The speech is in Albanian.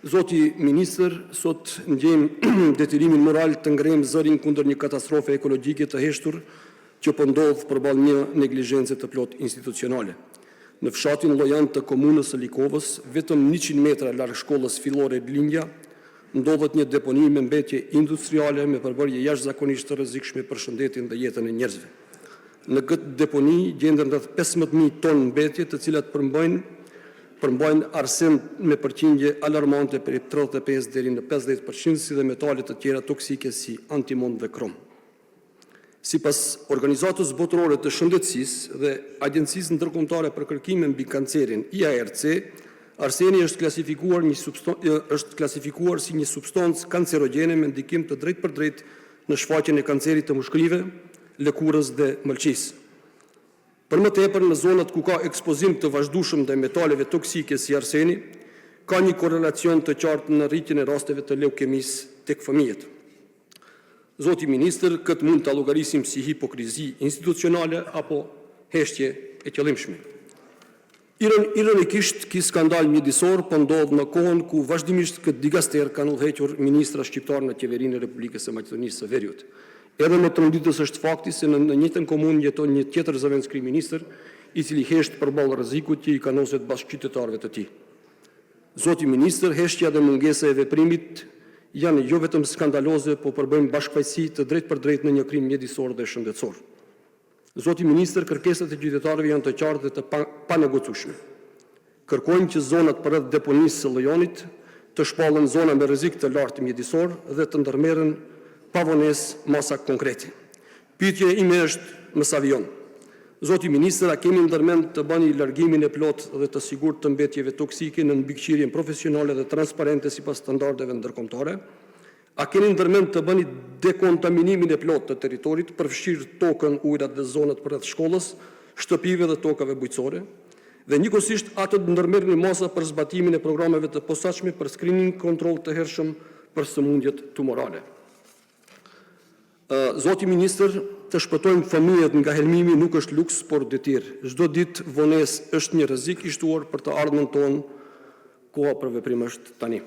Zoti Ministër, sot ndjejmë detyrimin moral të ngrejmë zërin kundër një katastrofe ekologjike të heshtur që po ndodh përballë një neglizhence të plot institucionale. Në fshatin Llojan të komunës së Likovës, vetëm 100 metra larg shkollës fillore Lindja, ndodhet një deponi me mbetje industriale me përbërje jashtëzakonisht të rrezikshme për shëndetin dhe jetën e njerëzve. Në këtë deponi gjenden rreth 15.000 tonë mbetje, të cilat përmbajnë arsen me përqindje alarmante për 35 deri në 50%, si dhe metale të tjera toksike si antimon dhe krom. Sipas Organizatës Botërore të Shëndetësisë dhe Agjencisë Ndërkombëtare për Kërkimin mbi Kancerin, IARC, arseni është klasifikuar si një substancë kancerogjene me ndikim të drejtpërdrejtë në shfaqjen e kancerit të mushkëlive, lëkurës dhe mëlçisë. Për më tepër, në zonat ku ka ekspozim të vazhdueshëm ndaj metaleve toksike si arseni, ka një korelacion të qartë në rritjen e rasteve të leukemisë tek fëmijët. Zoti Ministër, këtë mund ta llogarisim si hipokrizi institucionale apo heshtje e qëllimshme. Ironikisht, ky skandal mjedisor po ndodh në kohën ku vazhdimisht këtë digaster kanë udhëhequr ministra shqiptar në qeverinë e Republikës së Maqedonisë së Veriut. Edhe më tronditës është fakti se në njëjtën komunë jeton një tjetër zëvendës kryeministër, i cili hesht përballë rrezikut që i kanoset bashkëqytetarëve të tij. Zoti Ministër, heshtja dhe mungesa e veprimit janë jo vetëm skandaloze, po përbëjnë bashkëpajësi të drejtpërdrejtë në një krim mjedisor dhe shëndetësor. Zoti Ministër, kërkesat e qytetarëve janë të qartë dhe të panegocueshme. Kërkojmë që zonat përreth deponisë së Llojanit të shpallen zona me rrezik të lartë mjedisor dhe të ndërmerren pavonesë masa konkrete. Pyetja ime është më sa vijon. Zoti Ministër, a kemi ndërmend të bëni largimin e plot dhe të sigurt të mbetjeve toksike në mbikëqyrjen profesionale dhe transparente sipas standardeve ndërkombëtare? A keni ndërmend të bëni dekontaminimin e plot të territorit, përfshirë tokën, ujërat dhe zonat përreth shkollës, shtëpive dhe tokave bujqësore? Dhe njëkohësisht atë të ndërmerrni masa për zbatimin e programeve të posaçme për screening, kontroll të hershëm për sëmundjet tumorale. Zoti Ministër, të shpëtojmë fëmijët nga helmimi nuk është luks, por detyrë. Çdo ditë vonesë është një rrezik i shtuar për të ardhmen tonë. Koha për veprim është tani.